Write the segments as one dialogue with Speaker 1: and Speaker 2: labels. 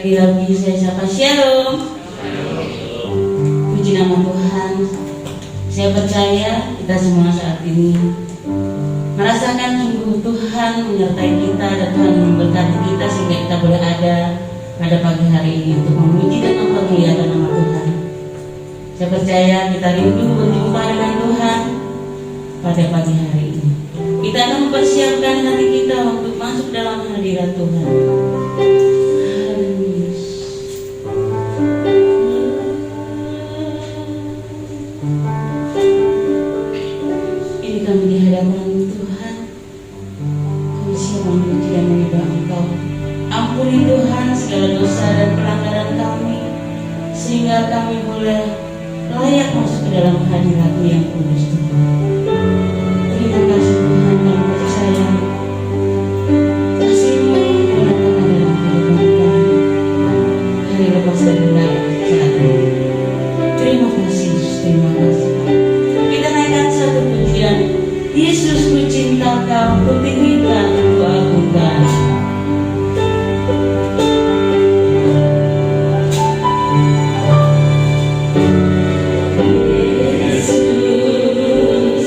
Speaker 1: Sekali lagi saya sapa Shalom. Puji nama Tuhan. Saya percaya kita semua saat ini merasakan sungguh Tuhan menyertai kita dan Tuhan memberkati kita sehingga kita boleh ada pada pagi hari ini untuk memuji dan mempermuliakan nama Tuhan. Saya percaya kita rindu berjumpa dengan Tuhan pada pagi hari ini. Kita akan mempersiapkan hati kita untuk masuk dalam hadirat Tuhan. Ini kami di hadapan Tuhan. Kami siap memuji dan menyembah Engkau. Ampuni Tuhan segala dosa dan pelanggaran kami, sehingga kami boleh layak masuk ke dalam hadirat-Mu yang kudus Tuhan. Terima kasih Tuhan, kami percaya kasih-Mu menyatakan dalam kehidupan kami hari lepas dari saat ini. Terima kasih Yesus, terima kasih. Kita naikkan satu pujian. Yesus, ku cinta Kau, ku tinggikan, ku agungkan. Yesus,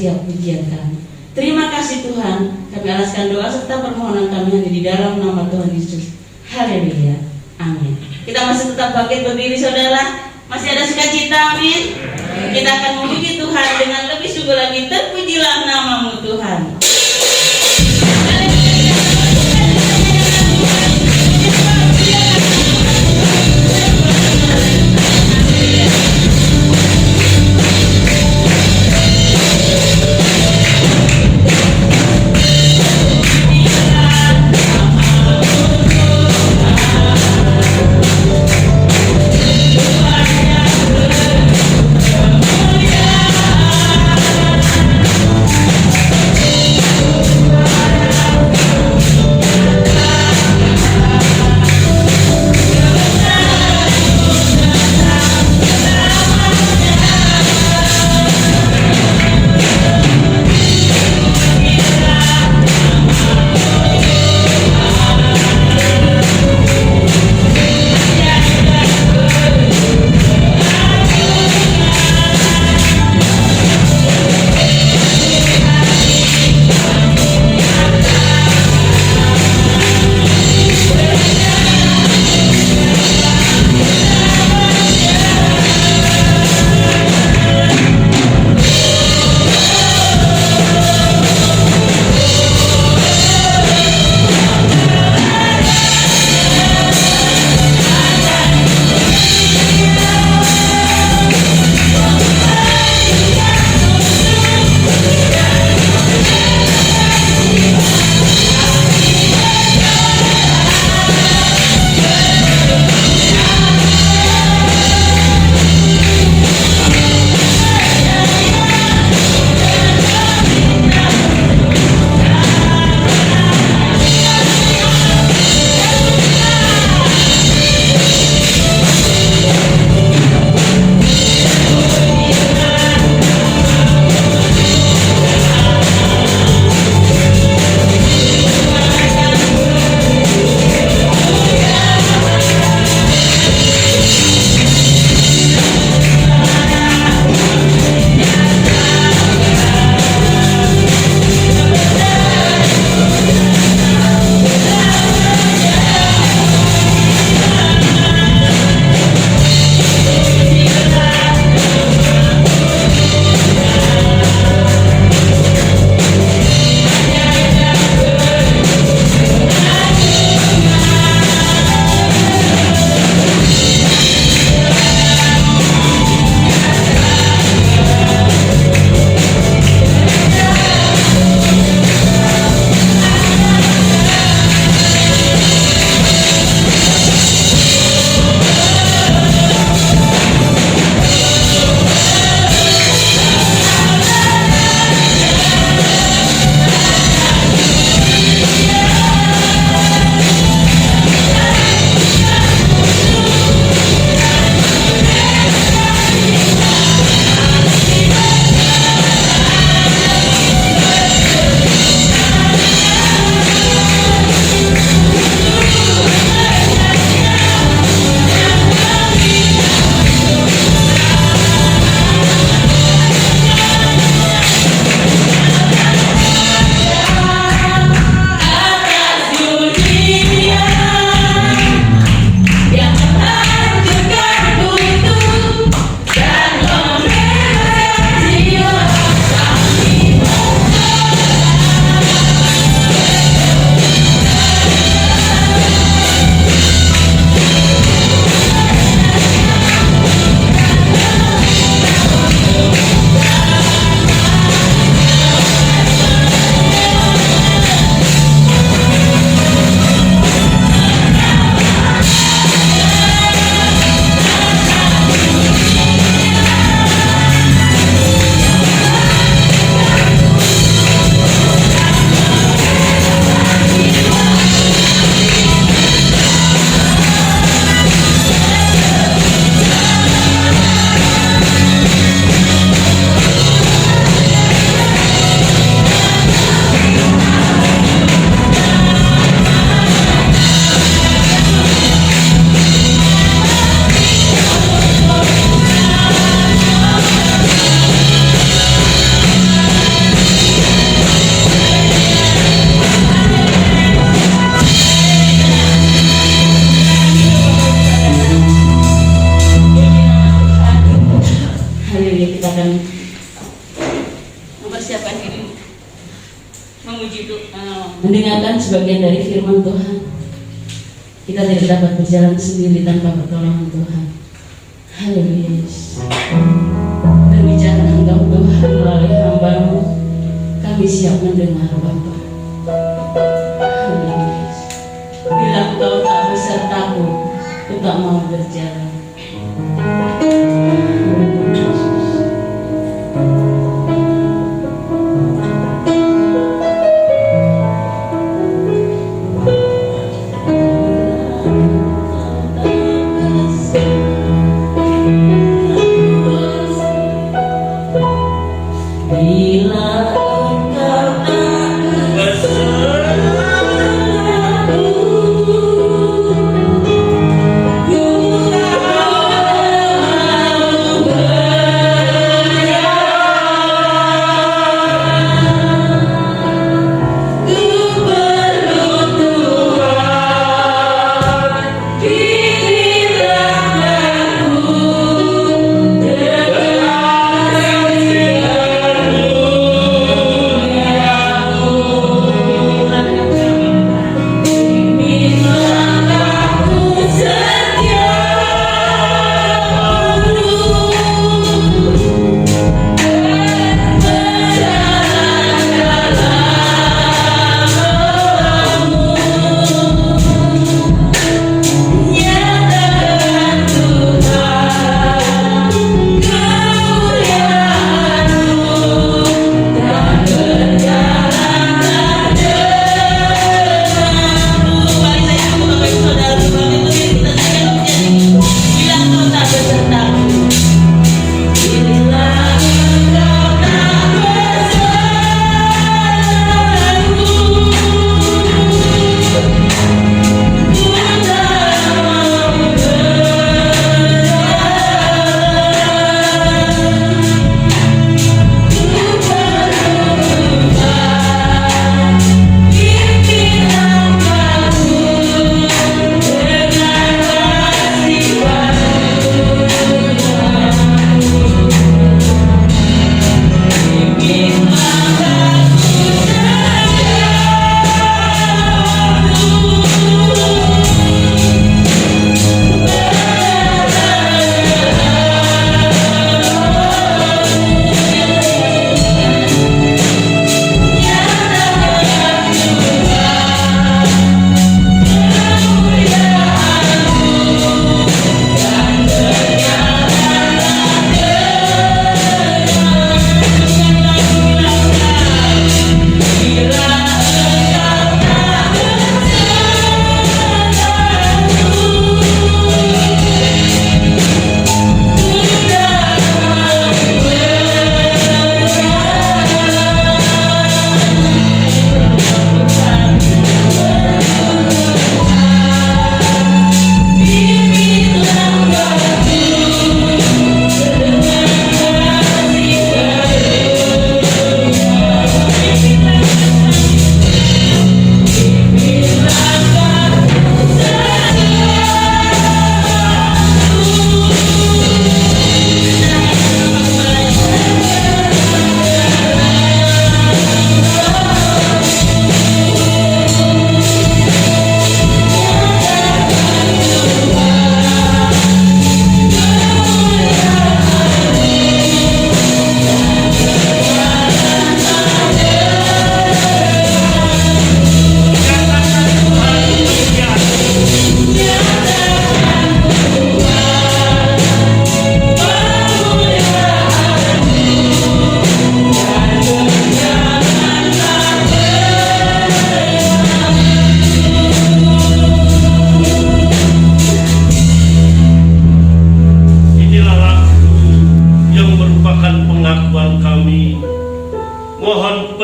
Speaker 1: setiap pujian kami. Terima kasih Tuhan, kami alaskan doa serta permohonan kami hanya di dalam nama Tuhan Yesus. Haleluya, amin. Kita masih tetap bangkit berdiri saudara, masih ada sukacita, amin. Kita akan memuji Tuhan dengan lebih sungguh lagi. Terpujilah namamu Tuhan. sendiri kita akan mempersiapkan diri memuji mendengarkan sebagian dari firman Tuhan. Kita tidak dapat berjalan sendiri tanpa pertolongan Tuhan. Haleluya. Berbicara Engkau Tuhan melalui hamba-Mu, kami siap mendengar Bapa. Haleluya. Bila Engkau tak besertaku, aku tak mau berjalan.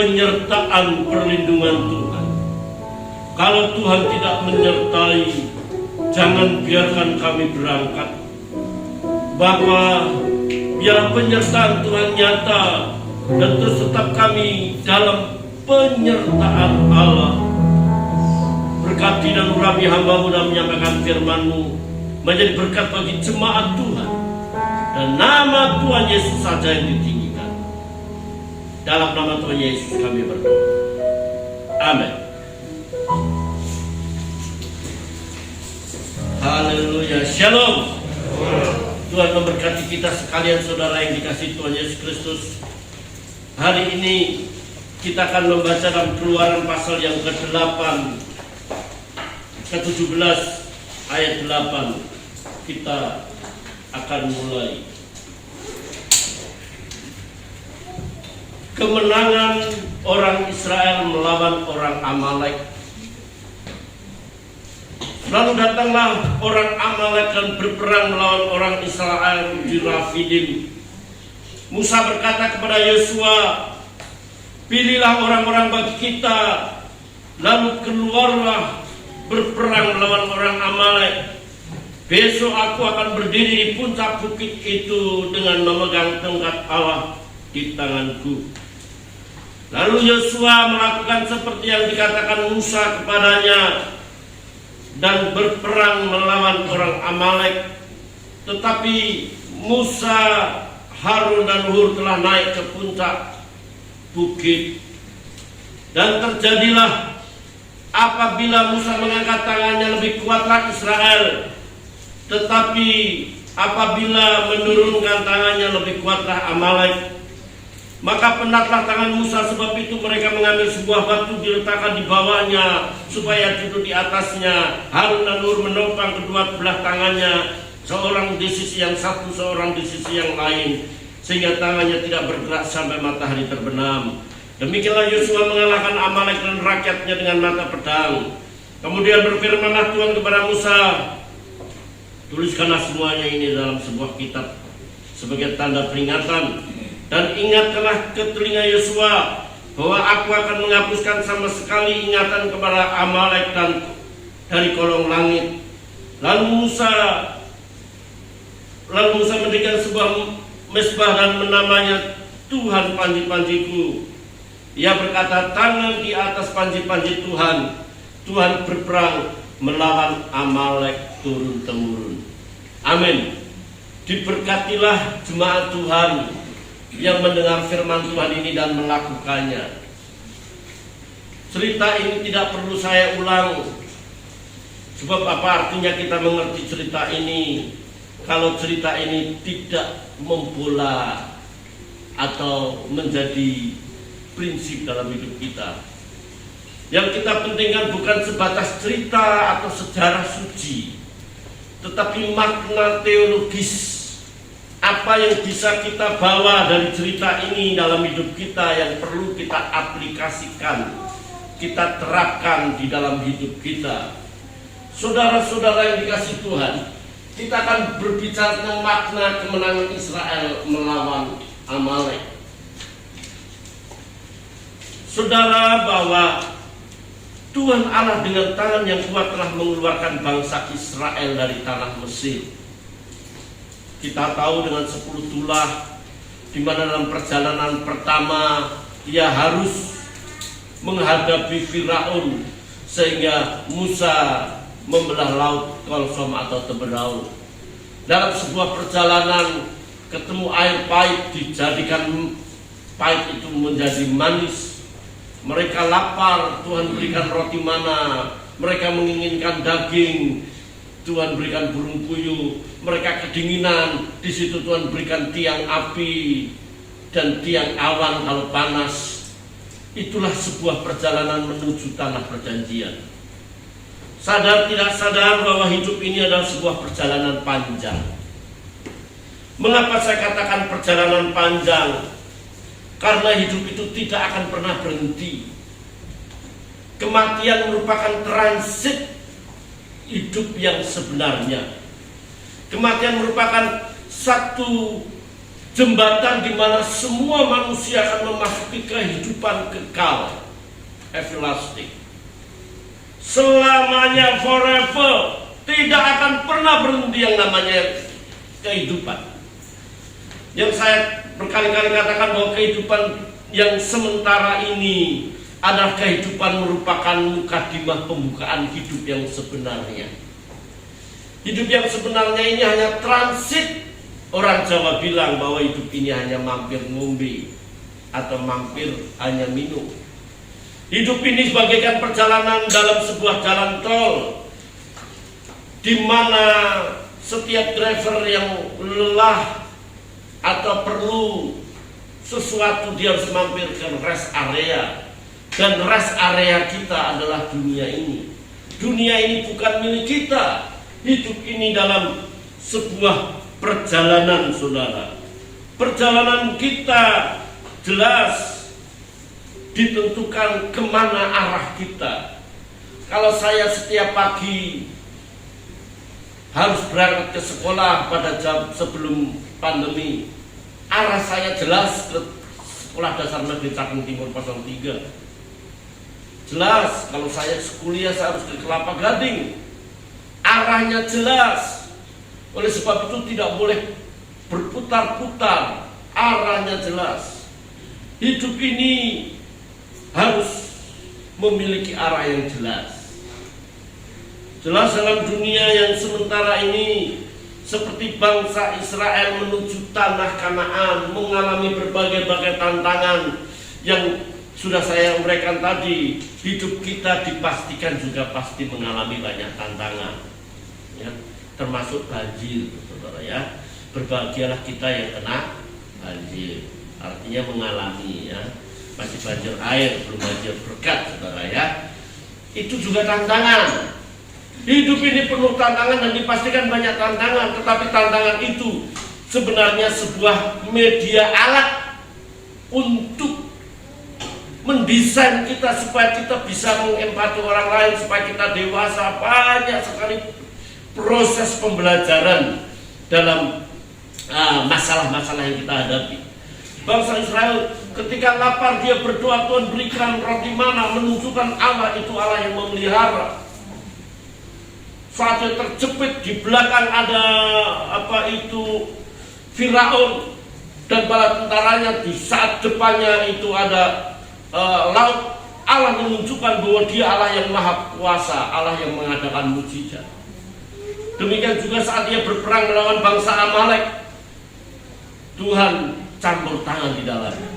Speaker 2: penyertaan perlindungan Tuhan. Kalau Tuhan tidak menyertai, jangan biarkan kami berangkat. Bapa, biar penyertaan Tuhan nyata dan terus tetap kami dalam penyertaan Allah. Berkati dan urapi hamba-Mu dan menyampaikan firman-Mu menjadi berkat bagi jemaat Tuhan. dan nama Tuhan Yesus saja yang ditinggikan. Dalam nama Tuhan Yesus kami berdoa. Amin. Haleluya. Shalom. Tuhan memberkati kita sekalian saudara yang dikasihi Tuhan Yesus Kristus. Hari ini kita akan membaca dalam Keluaran pasal yang ke-8, ke-17 ayat 8. Kita akan mulai. Kemenangan orang Israel melawan orang Amalek. Lalu datanglah orang Amalek dan berperang melawan orang Israel di Rafidim. Musa berkata kepada Yosua, pilihlah orang-orang bagi kita, lalu keluarlah berperang melawan orang Amalek. Besok aku akan berdiri di puncak bukit itu dengan memegang tongkat Allah di tanganku. Lalu Yosua melakukan seperti yang dikatakan Musa kepadanya dan berperang melawan orang Amalek. Tetapi Musa, Harun dan Hur telah naik ke puncak bukit. Dan terjadilah apabila Musa mengangkat tangannya lebih kuatlah Israel. Tetapi apabila menurunkan tangannya lebih kuatlah Amalek. Maka penatlah tangan Musa, sebab itu mereka mengambil sebuah batu diletakkan di bawahnya supaya duduk di atasnya. Harun dan Hur menopang kedua belah tangannya, seorang di sisi yang satu, seorang di sisi yang lain, sehingga tangannya tidak bergerak sampai matahari terbenam. Demikianlah Yosua mengalahkan Amalek dan rakyatnya dengan mata pedang. Kemudian berfirmanlah Tuhan kepada Musa, tuliskanlah semuanya ini dalam sebuah kitab sebagai tanda peringatan. Dan ingatkanlah ke telinga Yosua bahwa aku akan menghapuskan sama sekali ingatan kepada Amalek dan dari kolong langit. Lalu Musa mendirikan sebuah mezbah dan menamanya Tuhan panji-panjiku. Ia berkata, tangan di atas panji-panji Tuhan. Tuhan berperang melawan Amalek turun-temurun. Amin. Diberkatilah jemaat Tuhan yang mendengar firman Tuhan ini dan melakukannya. Cerita ini tidak perlu saya ulang, sebab apa artinya kita mengerti cerita ini kalau cerita ini tidak membola atau menjadi prinsip dalam hidup kita. Yang kita pentingkan bukan sebatas cerita atau sejarah suci, tetapi makna teologis. Apa yang bisa kita bawa dari cerita ini dalam hidup kita yang perlu kita aplikasikan, kita terapkan di dalam hidup kita. Saudara-saudara yang dikasihi Tuhan, kita akan berbicara tentang makna kemenangan Israel melawan Amalek. Saudara, bahwa Tuhan Allah dengan tangan yang kuat telah mengeluarkan bangsa Israel dari tanah Mesir. Kita tahu dengan 10 tulah, di mana dalam perjalanan pertama ia harus menghadapi Firaun, sehingga Musa membelah laut Kolsom atau Teberau. Dalam sebuah perjalanan ketemu air pahit, dijadikan pahit itu menjadi manis. Mereka lapar, Tuhan berikan roti mana. Mereka menginginkan daging, Tuhan berikan burung puyuh. Mereka kedinginan, di situ Tuhan berikan tiang api dan tiang awan kalau panas. Itulah sebuah perjalanan menuju tanah perjanjian. Sadar tidak sadar bahwa hidup ini adalah sebuah perjalanan panjang. Mengapa saya katakan perjalanan panjang? Karena hidup itu tidak akan pernah berhenti. Kematian merupakan transit hidup yang sebenarnya. Kematian merupakan satu jembatan di mana semua manusia akan memasuki kehidupan kekal, everlasting. Selamanya, forever, tidak akan pernah berhenti yang namanya kehidupan. Yang saya berkali-kali katakan bahwa kehidupan yang sementara ini adalah kehidupan merupakan mukadimah pembukaan hidup yang sebenarnya. Hidup yang sebenarnya ini hanya transit Orang Jawa bilang bahwa hidup ini hanya mampir ngombe atau mampir hanya minum. Hidup ini bagaikan perjalanan dalam sebuah jalan tol, di mana setiap driver yang lelah atau perlu sesuatu dia harus mampir ke rest area. Dan rest area kita adalah dunia ini. Dunia ini bukan milik kita. Hidup ini dalam sebuah perjalanan, saudara. Perjalanan kita jelas ditentukan kemana arah kita. Kalau saya setiap pagi harus berangkat ke sekolah pada jam sebelum pandemi, arah saya jelas ke Sekolah Dasar Negeri Cakung Timur 03. Jelas. Kalau saya kuliah saya harus ke Kelapa Gading, arahnya jelas. Oleh sebab itu tidak boleh berputar-putar, arahnya jelas. Hidup ini harus memiliki arah yang jelas. Jelas dalam dunia yang sementara ini, seperti bangsa Israel menuju tanah Kanaan, mengalami berbagai-bagai tantangan yang sudah saya uraikan tadi. Hidup kita dipastikan juga pasti mengalami banyak tantangan, ya, termasuk banjir, saudara ya. Berbahagialah kita yang kena banjir, artinya mengalami, ya, masih banjir air, belum banjir berkat, saudara ya. Itu juga tantangan. Hidup ini penuh tantangan dan dipastikan banyak tantangan, tetapi tantangan itu sebenarnya sebuah media alat untuk mendesain kita supaya kita bisa mengempati orang lain, supaya kita dewasa. Banyak sekali proses pembelajaran dalam masalah-masalah yang kita hadapi. Bangsa Israel ketika lapar dia berdoa, Tuhan berikan roti mana, menunjukkan Allah itu Allah yang memelihara. Saat dia terjepit, di belakang ada Firaun dan bala tentaranya, di saat depannya itu ada laut. Allah menunjukkan bahwa dia Allah yang maha kuasa, Allah yang mengadakan mukjizat. Demikian juga saat dia berperang melawan bangsa Amalek, Tuhan campur tangan di dalamnya.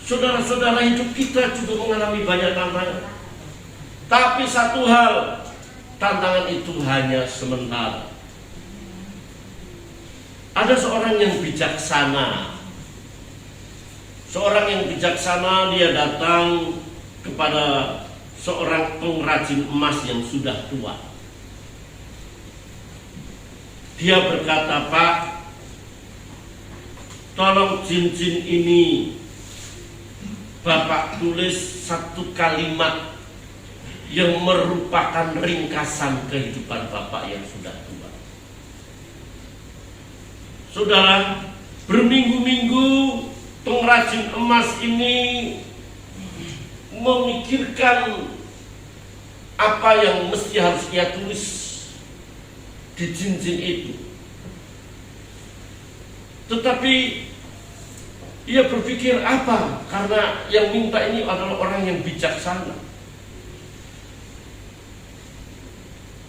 Speaker 2: Saudara-saudara, hidup kita juga mengalami banyak tantangan. Tapi satu hal, tantangan itu hanya sementara. Ada seorang yang bijaksana. Seorang yang bijaksana, dia datang kepada seorang pengrajin emas yang sudah tua. Dia berkata, Pak, tolong cincin ini Bapak tulis satu kalimat yang merupakan ringkasan kehidupan Bapak yang sudah tua. Saudara, berminggu-minggu pengrajin emas ini memikirkan apa yang mesti harus ia tulis di cincin itu. Tetapi ia berpikir apa? Karena yang minta ini adalah orang yang bijaksana.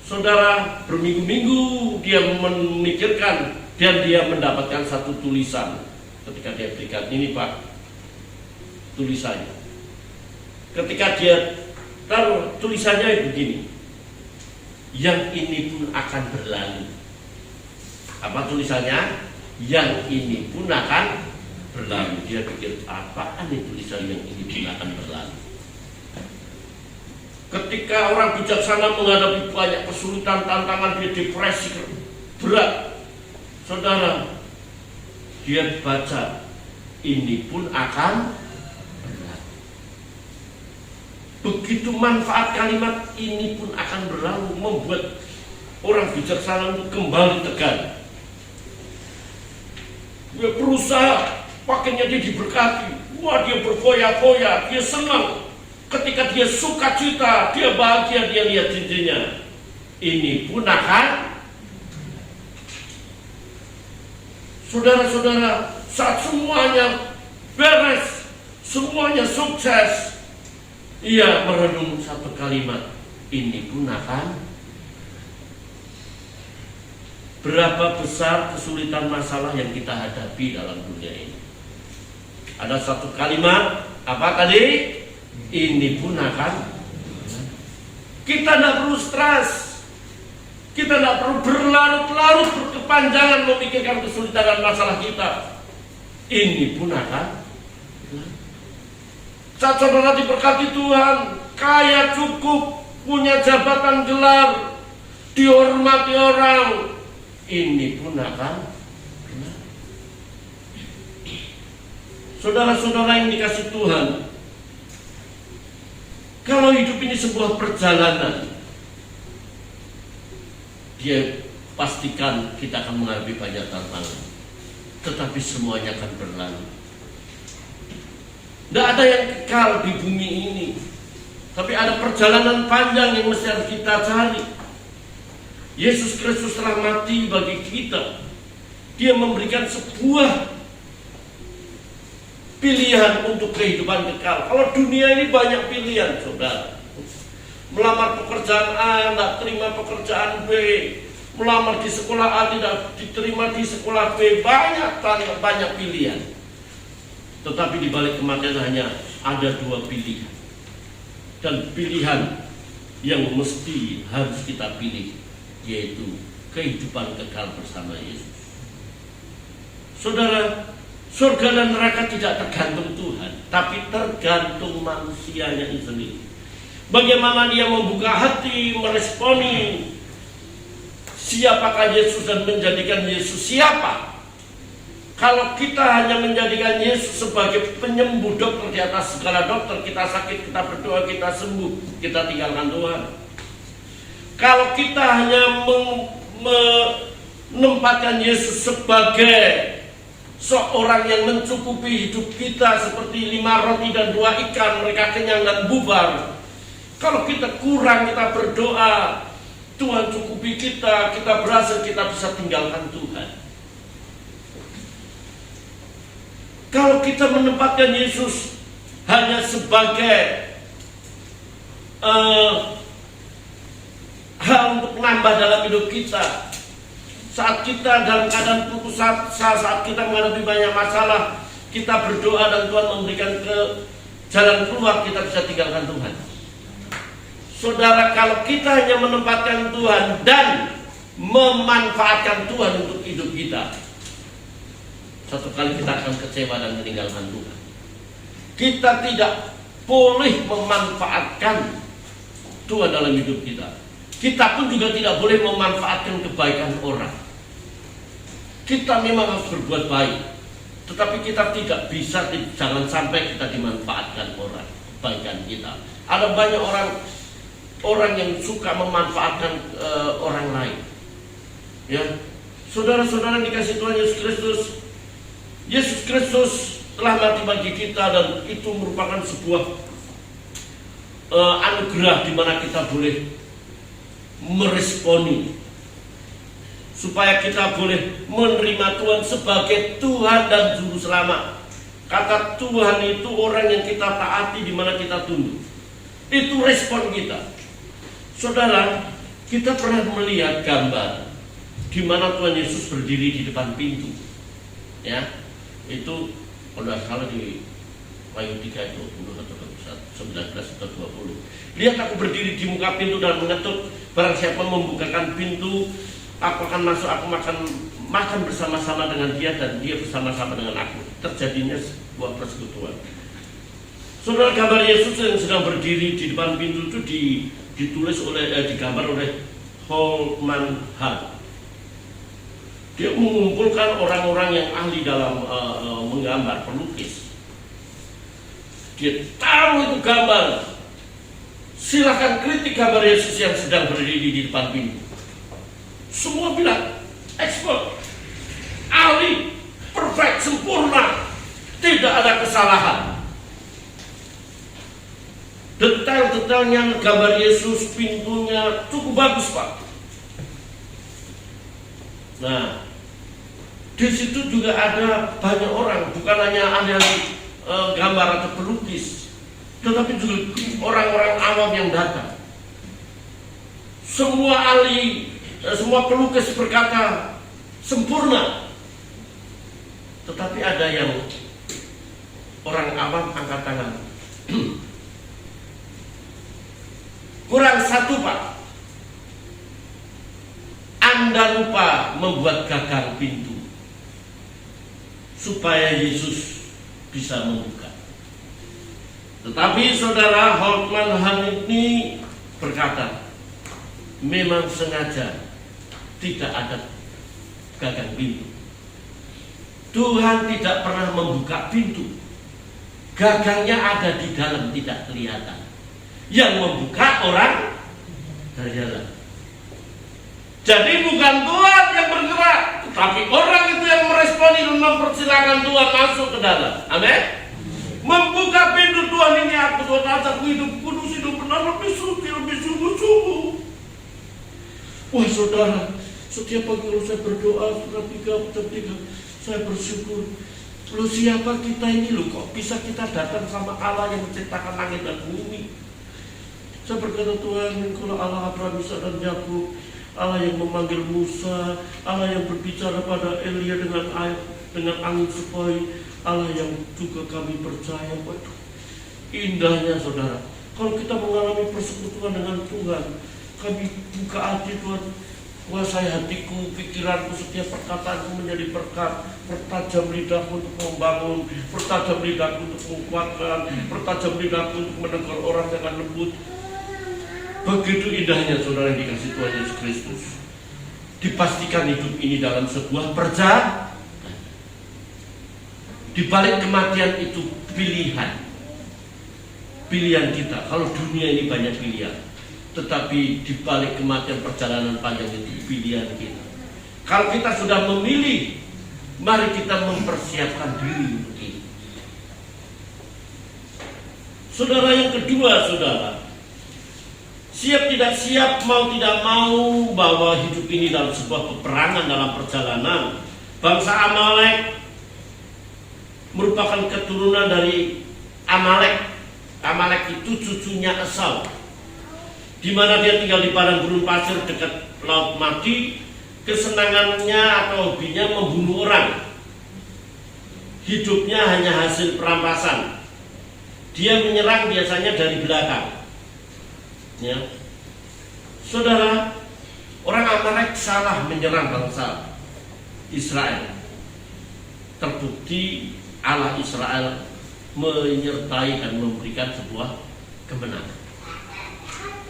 Speaker 2: Saudara, berminggu-minggu dia memikirkan dan dia mendapatkan satu tulisan. Ketika dia berikan, ini Pak, tulisannya. Ketika dia taruh tulisannya begini, yang ini pun akan berlalu. Apa tulisannya? Yang ini pun akan berlalu. Dia pikir, apaan ini tulisan yang ini pun akan berlalu? Ketika orang bijaksana menghadapi banyak kesulitan, tantangan, dia depresi berat, saudara, dia baca, ini pun akan berlalu. Begitu manfaat kalimat ini pun akan berlalu membuat orang bijaksana itu kembali tegar. Dia berusaha, pakainya dia diberkati, wah dia berfoya-foya, dia senang. Ketika dia sukacita, dia bahagia, dia lihat cincinnya. Ini pun akan. Saudara-saudara, saat semuanya beres, semuanya sukses, ia merenung satu kalimat, ini pun akan. berapa besar kesulitan masalah yang kita hadapi dalam dunia ini. Ada satu kalimat, apa tadi? Ini pun akan. Kita tidak perlu stres. Kita tidak perlu berlarut-larut berkepanjangan memikirkan kesulitan dan masalah kita. Ini pun akan. Saat saudara diberkati Tuhan, kaya cukup, punya jabatan gelar, dihormati orang, ini pun akan. Saudara-saudara yang dikasih Tuhan, kalau hidup ini sebuah perjalanan, dia pastikan kita akan menghadapi banyak tantangan, tetapi semuanya akan berlalu. Tidak ada yang kekal di bumi ini, tapi ada perjalanan panjang yang mesti harus kita cari. Yesus Kristus telah mati bagi kita. Dia memberikan sebuah pilihan untuk kehidupan kekal. Kalau dunia ini banyak pilihan, saudara. Melamar pekerjaan A, tidak terima pekerjaan B. Melamar di sekolah A, tidak diterima di sekolah B. Banyak pilihan. Tetapi di balik kematian hanya ada dua pilihan. Dan pilihan yang mesti harus kita pilih, yaitu kehidupan kekal bersama Yesus. Saudara, surga dan neraka tidak tergantung Tuhan, tapi tergantung manusianya itu sendiri. Bagaimana dia membuka hati, meresponi siapakah Yesus dan menjadikan Yesus siapa. Kalau kita hanya menjadikan Yesus sebagai penyembuh, dokter di atas segala dokter, kita sakit, kita berdoa, kita sembuh, kita tinggalkan Tuhan. Kalau kita hanya menempatkan Yesus sebagai seorang yang mencukupi hidup kita seperti 5 roti dan 2 ikan, mereka kenyang dan bubar. Kalau kita kurang, kita berdoa, Tuhan cukupi kita, kita berhasil, kita bisa tinggalkan Tuhan. Kalau kita menempatkan Yesus hanya sebagai hal untuk menambah dalam hidup kita, saat kita dalam keadaan putus asa, saat kita menghadapi banyak masalah, kita berdoa dan Tuhan memberikan jalan keluar, kita bisa tinggalkan Tuhan. Saudara, kalau kita hanya menempatkan Tuhan dan memanfaatkan Tuhan untuk hidup kita, satu kali kita akan kecewa dan meninggalkan Tuhan. Kita tidak boleh memanfaatkan Tuhan dalam hidup kita. Kita pun juga tidak boleh memanfaatkan kebaikan orang. Kita memang harus berbuat baik, tetapi kita tidak bisa, jangan sampai kita dimanfaatkan orang, kebaikan kita. Ada banyak orang yang suka memanfaatkan orang lain. Ya, saudara-saudara dikasih Tuhan Yesus Kristus. Yesus Kristus telah mati bagi kita, dan itu merupakan sebuah anugerah di mana kita boleh meresponi, supaya kita boleh menerima Tuhan sebagai Tuhan dan Juru Selamat. Kata Tuhan itu orang yang kita taati, di mana kita tunduk. Itu respon kita. Saudara, kita pernah melihat gambar di mana Tuhan Yesus berdiri di depan pintu. Ya. Itu kalau tidak salah di Wahyu 3 itu 20 atau 19 atau 20. Lihat, aku berdiri di muka pintu dan mengetuk. Barang siapa membukakan pintu, aku akan masuk, aku makan bersama-sama dengan dia, dan dia bersama-sama dengan aku. Terjadinya sebuah persekutuan. Saudara, gambar Yesus yang sedang berdiri di depan pintu itu digambar oleh Holman Hunt. Dia mengumpulkan orang-orang yang ahli dalam menggambar, pelukis. Dia taruh itu gambar. Silahkan kritik gambar Yesus yang sedang berdiri di depan pintu. Semua bilang expert, ahli, perfect, sempurna, tidak ada kesalahan. Detail-detailnya gambar Yesus, pintunya cukup bagus, Pak. Nah, di situ juga ada banyak orang, bukan hanya ahli gambar atau pelukis, tetapi juga orang-orang awam yang datang. Semua ahli, semua pelukis berkata, sempurna. Tetapi ada yang orang awam angkat tangan. Kurang satu, Pak. Anda lupa membuat gagang pintu supaya Yesus bisa membuka. Tetapi saudara Holtman ini berkata, memang sengaja tidak ada gagang pintu. Tuhan tidak pernah membuka pintu. Gagangnya ada di dalam, tidak kelihatan. Yang membuka orang dari dalam. Jadi bukan Tuhan yang bergerak, tapi orang itu yang meresponi dan mempersilakan Tuhan masuk ke dalam. Amin. Membuka pintu Tuhan ini, aku Tuhan ajakku hidup kudus, hidup benar, lebih suci, lebih sungguh-sungguh. Wah saudara, setiap pagi kalau saya berdoa, surat 3, saya bersyukur. Loh siapa kita ini loh, kok bisa kita datang sama Allah yang menciptakan langit dan bumi. Saya berkata, Tuhan, kalau Allah Abraham, Ishak dan Yakub, Allah yang memanggil Musa, Allah yang berbicara pada Elia dengan air, dengan angin sepoi, Allah yang juga kami percaya. Waduh, indahnya saudara. Kalau kita mengalami persekutuan dengan Tuhan, kami buka hati Tuhan, kuasai hatiku, pikiranku, setiap perkataanku menjadi berkat. Pertajam lidahku untuk membangun, pertajam lidahku untuk menguatkan, pertajam lidahku untuk menegur orang dengan lembut. Begitu indahnya saudara yang dikasih Tuhan Yesus Kristus. Dipastikan hidup ini dalam sebuah perjalanan. Di balik kematian itu pilihan. Pilihan kita. Kalau dunia ini banyak pilihan, tetapi di balik kematian perjalanan panjang itu pilihan kita. Kalau kita sudah memilih, mari kita mempersiapkan diri untuk itu. Saudara, yang kedua, saudara, siap tidak siap, mau tidak mau, bahwa hidup ini dalam sebuah peperangan, dalam perjalanan. Bangsa Amalek merupakan keturunan dari Amalek. Amalek itu cucunya Esau, di mana dia tinggal di padang gurun pasir dekat laut mati. Kesenangannya atau hobinya membunuh orang. Hidupnya hanya hasil perampasan. Dia menyerang biasanya dari belakang. Ya. Saudara, orang Amalek salah menyerang bangsa Israel. Terbukti Allah Israel menyertai dan memberikan sebuah kemenangan.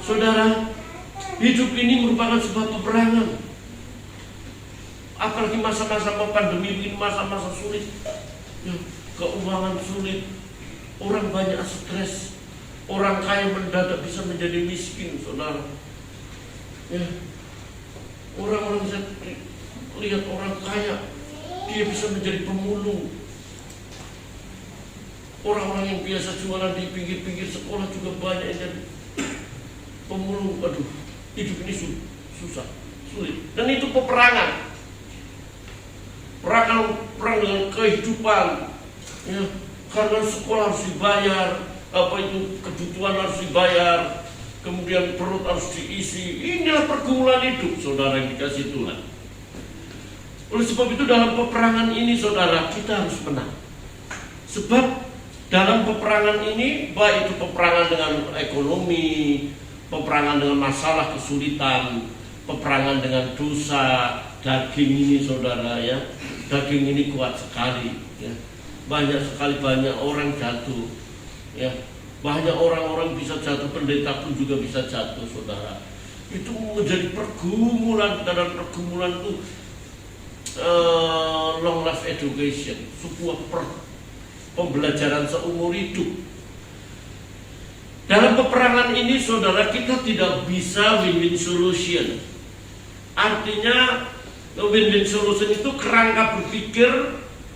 Speaker 2: Saudara, hidup ini merupakan sebuah peperangan. Apalagi masa-masa pandemi ini, masa-masa sulit, ya, keuangan sulit, orang banyak stres, orang kaya mendadak bisa menjadi miskin, saudara. Ya, orang-orang bisa lihat orang kaya, dia bisa menjadi pemulung. Orang-orang yang biasa jualan di pinggir-pinggir sekolah juga banyak yang jadi pemulung. Aduh, hidup ini susah, sulit. Dan itu peperangan. Perang dengan kehidupan, ya, karena sekolah harus dibayar, kebutuhan harus dibayar, kemudian perut harus diisi. Inilah pergumulan hidup, saudara yang dikasih Tuhan. Oleh sebab itu dalam peperangan ini, saudara, kita harus menang. Sebab dalam peperangan ini, baik itu peperangan dengan ekonomi, peperangan dengan masalah kesulitan, peperangan dengan dosa, daging ini, saudara, ya, daging ini kuat sekali, ya. Banyak orang jatuh, ya. Banyak orang-orang bisa jatuh, pendeta pun juga bisa jatuh, saudara. Itu menjadi pergumulan kita, dan pergumulan itu long life education, sebuah pembelajaran seumur hidup. Dalam peperangan ini, saudara, kita tidak bisa win-win solution. Artinya win-win solution itu kerangka berpikir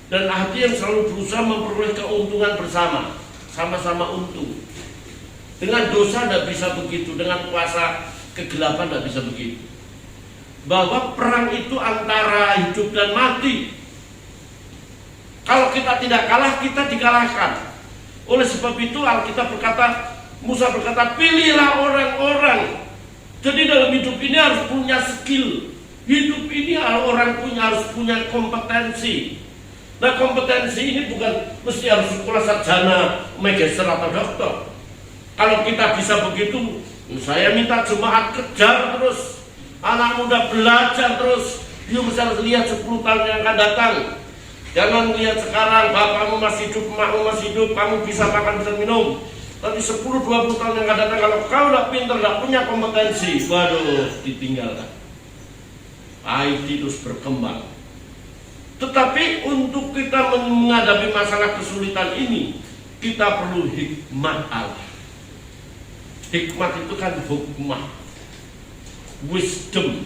Speaker 2: dan hati yang selalu berusaha memperoleh keuntungan bersama, sama-sama untung. Dengan dosa tidak bisa begitu, dengan kuasa kegelapan tidak bisa begitu. Bahwa perang itu antara hidup dan mati. Kalau kita tidak kalah, kita dikalahkan. Oleh sebab itu Alkitab berkata, Musa berkata, pilihlah orang-orang. Jadi dalam hidup ini harus punya skill, Hidup ini orang harus punya kompetensi. Nah, kompetensi ini bukan mesti harus sekolah sarjana, magister atau doktor. Kalau kita bisa begitu, saya minta jemaat kejar terus, anak muda belajar terus. You bisa lihat 10 tahun yang akan datang. Jangan lihat sekarang bapakmu masih hidup, emakmu masih hidup, kamu bisa makan, bisa minum. Tapi 10-20 tahun yang akan datang, kalau kau udah pintar, udah punya kompetensi, waduh, ditinggalkan. IT terus berkembang. Tetapi untuk kita menghadapi masalah kesulitan ini, kita perlu hikmat Allah. Hikmat itu kan hukmah, wisdom,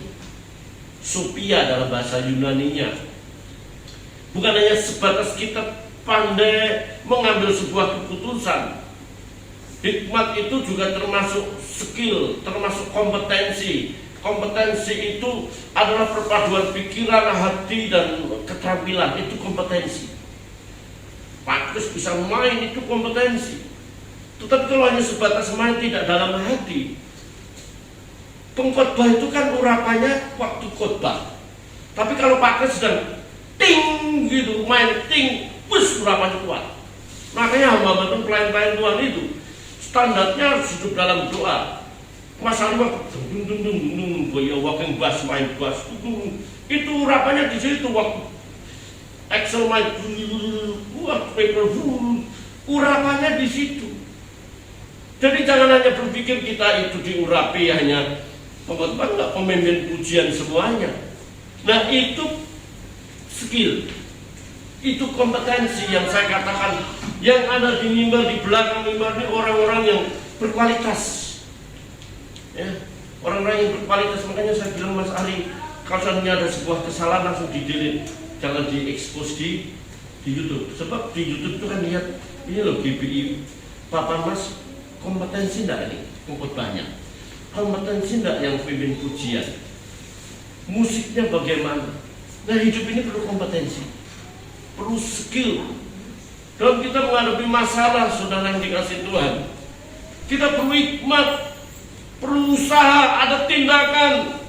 Speaker 2: Sophia dalam bahasa Yunaninya. Bukan hanya sebatas kita pandai mengambil sebuah keputusan. Hikmat itu juga termasuk skill, termasuk kompetensi. Kompetensi itu adalah perpaduan pikiran, hati, dan keterampilan. Itu kompetensi. Pak Kris bisa main, itu kompetensi. Tetapi kalau hanya sebatas main tidak dalam hati, pengkhotbah itu kan urapannya waktu khotbah. Tapi kalau Pak Kris sedang ting gitu, main ting, bus urapannya kuat. Makanya hamba itu pelayan-pelayan Tuhan itu standarnya harus hidup dalam doa. Masalah ya walking bass, main bass itu urapannya di situ. Waktu Excel main paper urapannya di situ. Jadi jangan hanya berpikir kita itu diurapi hanya pengkhotbah, enggak, pemimpin pujian semuanya. Nah, itu skill, itu kompetensi yang saya katakan. Yang ada di mimbar, di belakang mimbar ini orang-orang yang berkualitas. Ya, orang-orang yang berkualitas. Makanya saya bilang Mas Ari, kalau seandainya ada sebuah kesalahan langsung di-delete, jangan di-expose di YouTube. Sebab di YouTube itu kan lihat ini loh GBI, Papa Mas kompetensi enggak ini pengkhotbahnya, kompetensi enggak yang pimpin pujian, musiknya bagaimana. Nah, hidup ini perlu kompetensi, perlu skill. Dalam kita menghadapi masalah, saudara yang dikasih Tuhan, kita perlu hikmat, perlu usaha, ada tindakan.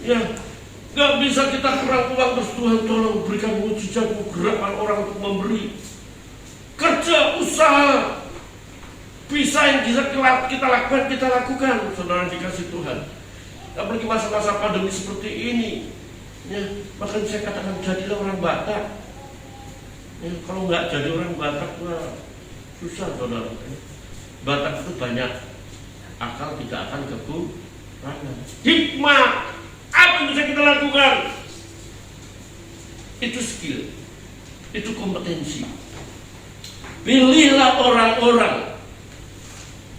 Speaker 2: Ya, nggak bisa kita kurang uang terus Tuhan tolong berikan mujizat, gerakan orang untuk memberi. Kerja, usaha, bisa yang bisa kita lakukan, kita lakukan, saudara yang dikasih Tuhan. Apalagi masa-masa pandemi seperti ini, ya, makanya saya katakan jadilah orang Batak. Ya, kalau nggak jadi orang Batak, wah, susah, saudara. Batak itu banyak akal, tidak akan kekurangan. Hikmah, apa yang bisa kita lakukan? Itu skill, itu kompetensi. Pilihlah orang-orang.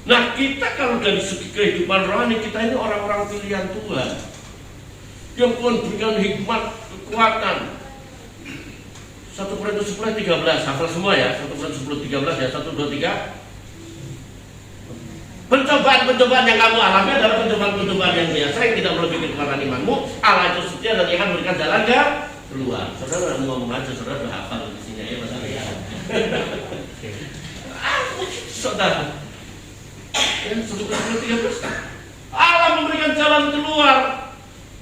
Speaker 2: Nah, kita kalau dari segi kehidupan rohani, kita ini orang-orang pilihan Tuhan, yang Tuhan berikan hikmat, kekuatan. 1 Korintus 10:13, hafal semua ya. 1 Korintus 10:13 ya, 1, 2, 3. Pencobaan-pencobaan yang kamu alami adalah pencobaan-pencobaan yang biasa yang tidak melebihi kekuatan imanmu. Allah itu setia dan dia akan memberikan jalan keluar. Saudara ngomong aja, saudara udah hafal di sini ya, Mas Ari ya. Saudara, yang 1 Korintus 13, Allah memberikan jalan keluar.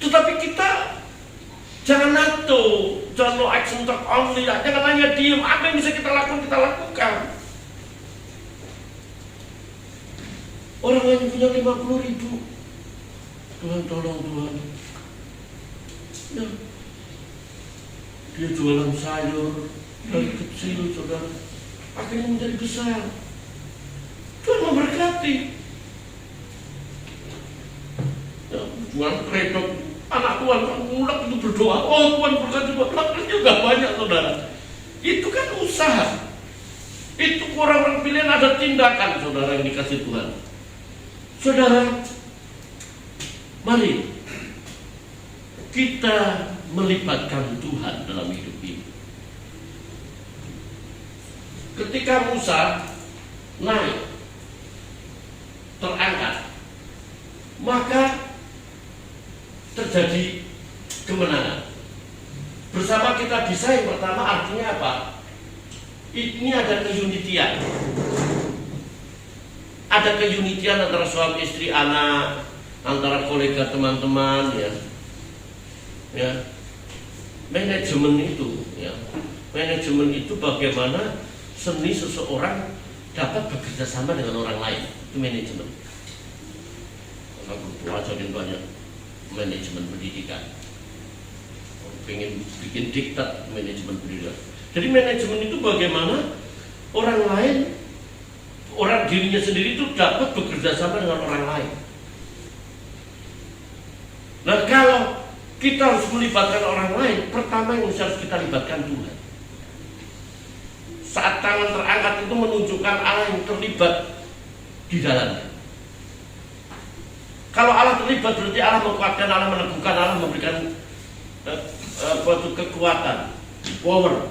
Speaker 2: Tetapi kita jangan NATO, jangan no action talk only, jangan hanya diem. Apa yang bisa kita lakukan, kita lakukan. Orang yang punya 50.000, Tuhan tolong Tuhan. Ya, dia jualan sayur dari kecil, saudara, akhirnya menjadi besar. Tuhan memberkati. Ya, jualan kredok. Anak Tuhan mulak itu berdoa, oh Tuhan berkati buat anak juga banyak, saudara. Itu kan usaha. Itu orang-orang pilihan, ada tindakan, saudara yang dikasih Tuhan. Saudara, mari kita melibatkan Tuhan dalam hidup ini. Ketika Musa naik, terangkat, maka terjadi kemenangan. Bersama kita bisa, yang pertama artinya apa? Ini ada keunitian. Ada keunitian antara suami istri, anak, antara kolega, teman-teman, ya. Ya, manajemen itu, ya, manajemen itu bagaimana seni seseorang dapat bekerja sama dengan orang lain, itu manajemen. Karena pelajarin banyak manajemen pendidikan, pengen bikin diktat manajemen pendidikan. Jadi manajemen itu bagaimana orang lain, orang dirinya sendiri itu dapat bekerja sama dengan orang lain. Nah, kalau kita harus melibatkan orang lain, pertama yang harus kita libatkan Tuhan. Saat tangan terangkat itu menunjukkan Allah yang terlibat di dalamnya. Kalau Allah terlibat berarti Allah menguatkan, Allah meneguhkan, Allah memberikan kekuatan, power.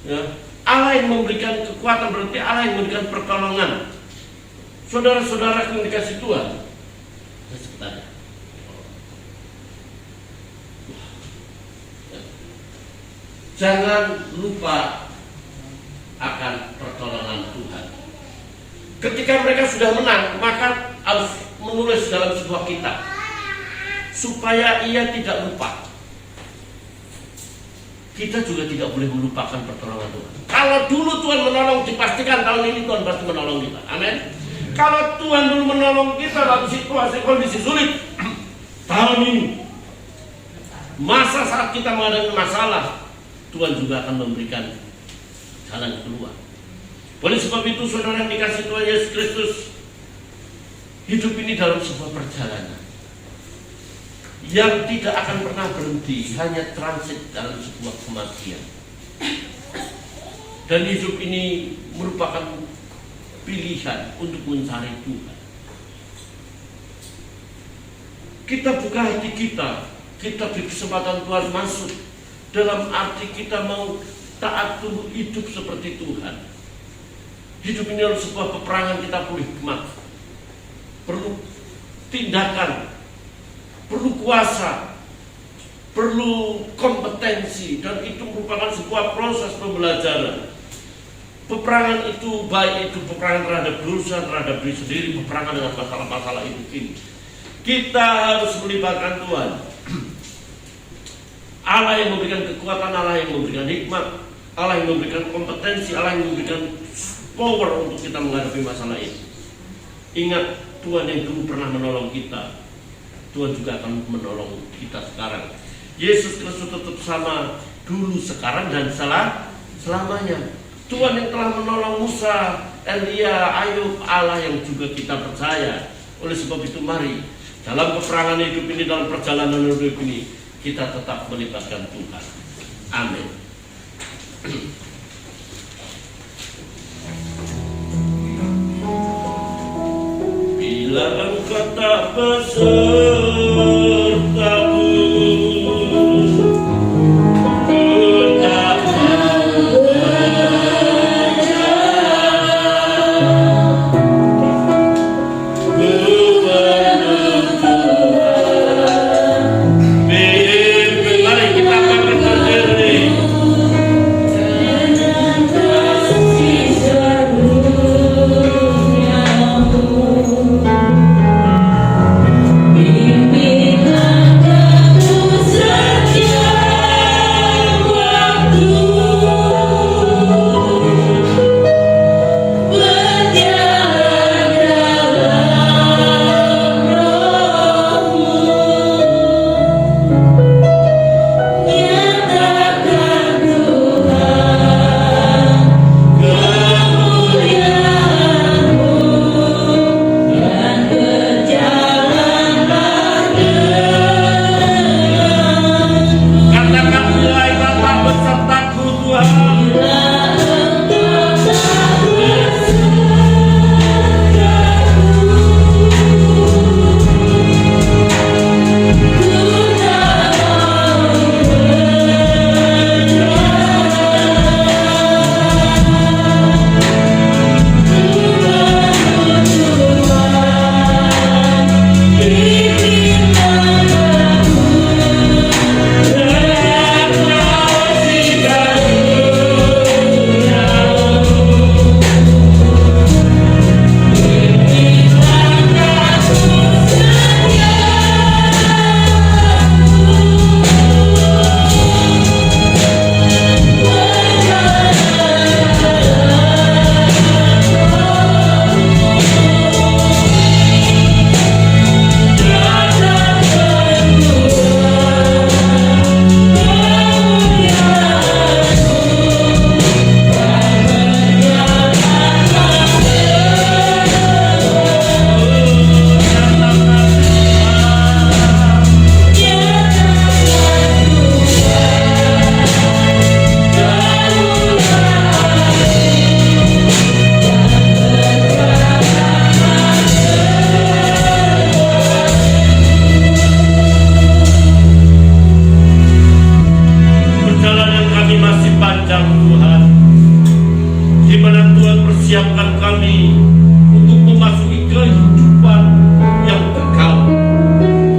Speaker 2: Ya. Allah yang memberikan kekuatan berarti Allah yang memberikan pertolongan. Saudara-saudara yang dikasih Tuhan, sebentar. Jangan lupa akan pertolongan Tuhan. Ketika mereka sudah menang, maka harus menulis dalam sebuah kitab supaya ia tidak lupa. Kita juga tidak boleh melupakan pertolongan Tuhan. Kalau dulu Tuhan menolong, dipastikan tahun ini Tuhan pasti menolong kita. Amin. Kalau Tuhan dulu menolong kita dalam situasi kondisi sulit, tahun ini masa saat kita menghadapi masalah, Tuhan juga akan memberikan jalan keluar. Oleh sebab itu, saudara yang dikasih Tuhan Yesus Kristus, hidup ini dalam sebuah perjalanan yang tidak akan pernah berhenti, hanya transit dalam sebuah kematian. Dan hidup ini merupakan pilihan untuk mencari Tuhan. Kita buka hati kita beri kesempatan Tuhan masuk, dalam arti kita mau taat tunduk hidup seperti Tuhan. Hidup ini adalah sebuah peperangan, kita perlu hikmat, perlu tindakan, perlu kuasa, perlu kompetensi, dan itu merupakan sebuah proses pembelajaran. Peperangan itu baik itu peperangan terhadap dosa, terhadap diri sendiri, peperangan dengan masalah-masalah hidup ini. Kita harus melibatkan Tuhan. Allah yang memberikan kekuatan, Allah yang memberikan hikmat, Allah yang memberikan kompetensi, Allah yang memberikan power untuk kita menghadapi masalah ini. Ingat, Tuhan yang dulu pernah menolong kita, Tuhan juga akan menolong kita sekarang. Yesus Kristus tetap sama dulu, sekarang, dan selamanya. Tuhan yang telah menolong Musa, Elia, Ayub, Allah yang juga kita percaya. Oleh sebab itu, mari dalam peperangan hidup ini, dalam perjalanan hidup ini, kita tetap melibatkan Tuhan. Amin. Bila engkau tak besertaku,
Speaker 1: Be
Speaker 2: mempersiapkan kami untuk memasuki kehidupan yang kekal.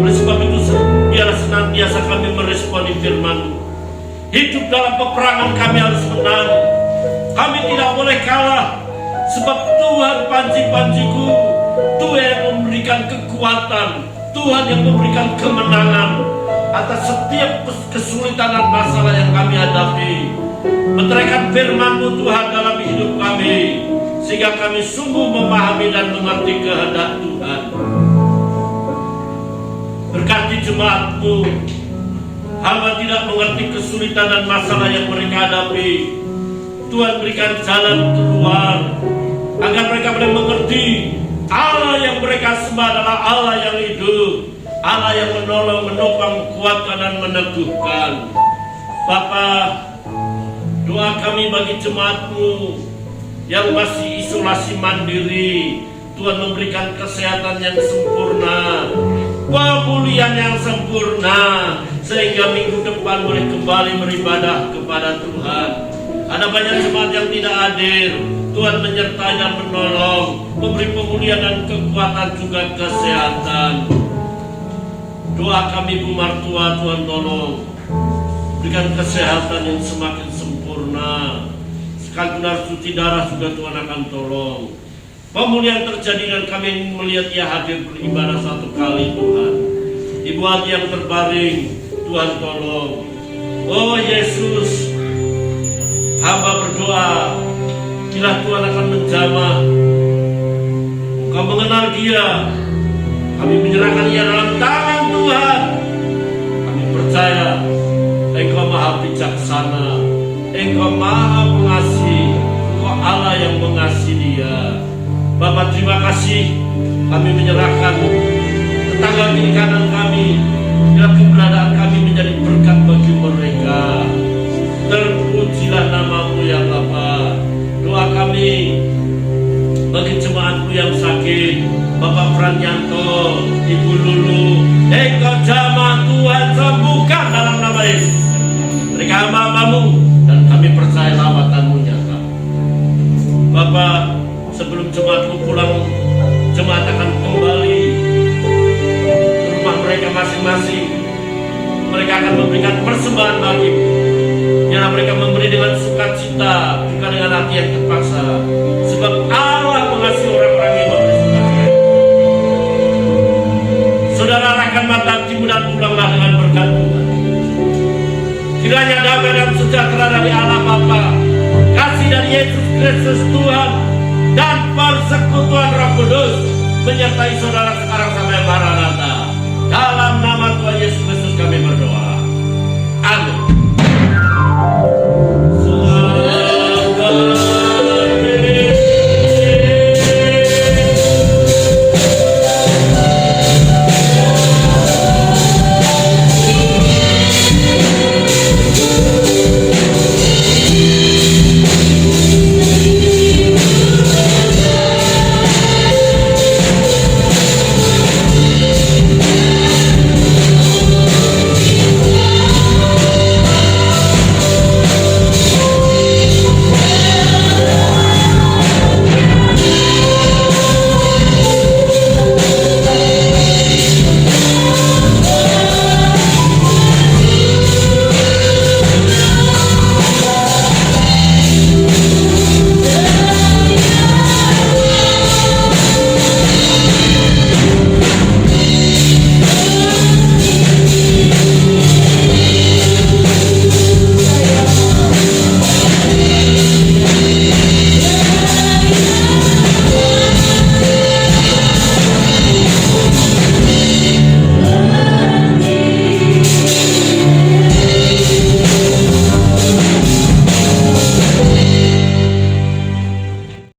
Speaker 2: Oleh sebab itu, biarlah senantiasa kami meresponi firman-Mu. Hidup dalam peperangan kami harus menang. Kami tidak boleh kalah, sebab Tuhan panji-panjiku, Tuhan yang memberikan kekuatan, Tuhan yang memberikan kemenangan atas setiap kesulitan dan masalah yang kami hadapi. Meteraikan firman-Mu Tuhan dalam hidup kami, sehingga kami sungguh memahami dan mengerti kehendak Tuhan. Berkati jemaat-Mu, hamba tidak mengerti kesulitan dan masalah yang mereka hadapi. Tuhan berikan jalan keluar, agar mereka boleh mengerti Allah yang mereka sembah adalah Allah yang hidup, Allah yang menolong, menopang, menguatkan dan meneguhkan. Bapa, doa kami bagi jemaat-Mu yang masih isolasi mandiri, Tuhan memberikan kesehatan yang sempurna, pemulihan yang sempurna, sehingga minggu depan boleh kembali beribadah kepada Tuhan. Ada banyak jemaat yang tidak hadir, Tuhan menyertai dan menolong, memberi pemulihan dan kekuatan juga kesehatan. Doa kami Bu Martua, Tuhan tolong berikan kesehatan yang semakin sempurna. Sekali benar suci darah juga Tuhan akan tolong. Pemulihan terjadi dan kami ingin melihat ia hadir beribadah satu kali Tuhan. Ibu hati yang terbaring, Tuhan tolong. Oh Yesus, hamba berdoa, bila Tuhan akan menjamah, Engkau mengenal dia, kami menyerahkan ia dalam tangan Tuhan. Kami percaya Engkau maha bijaksana, Engkau maha mengasihi, Engkau Allah yang mengasihi dia. Bapak terima kasih, kami menyerahkan tetangga kiri kanan kami, bila keberadaan kami menjadi berkat bagi mereka. Terpujilah nama-Mu ya Bapa. Doa kami bagi jemaat-Mu yang sakit, Bapak Pranyanto, Ibu Lulu, Engkau jamah Tuhan sembuhkan dalam nama Yesus. Mereka hamba-Mu dan kami percaya lawatan-Mu nyata. Bapak, sebelum jemaat-Mu pulang, jemaat akan kembali ke rumah mereka masing-masing. Mereka akan memberikan persembahan bagi-Mu. Biarlah mereka memberi dengan sukacita, bukan dengan hati yang terpaksa. Sebab Allah mengasihi orang-orang yang memberi sukacita. Saudara arahkan mata hatimu dan pulanglah dengan berkat Tuhan. Kiranya damai dan sejahtera dari Allah Bapa, kasih dari Yesus Kristus Tuhan, dan persekutuan Roh Kudus menyertai saudara sekarang sampai Maranatha.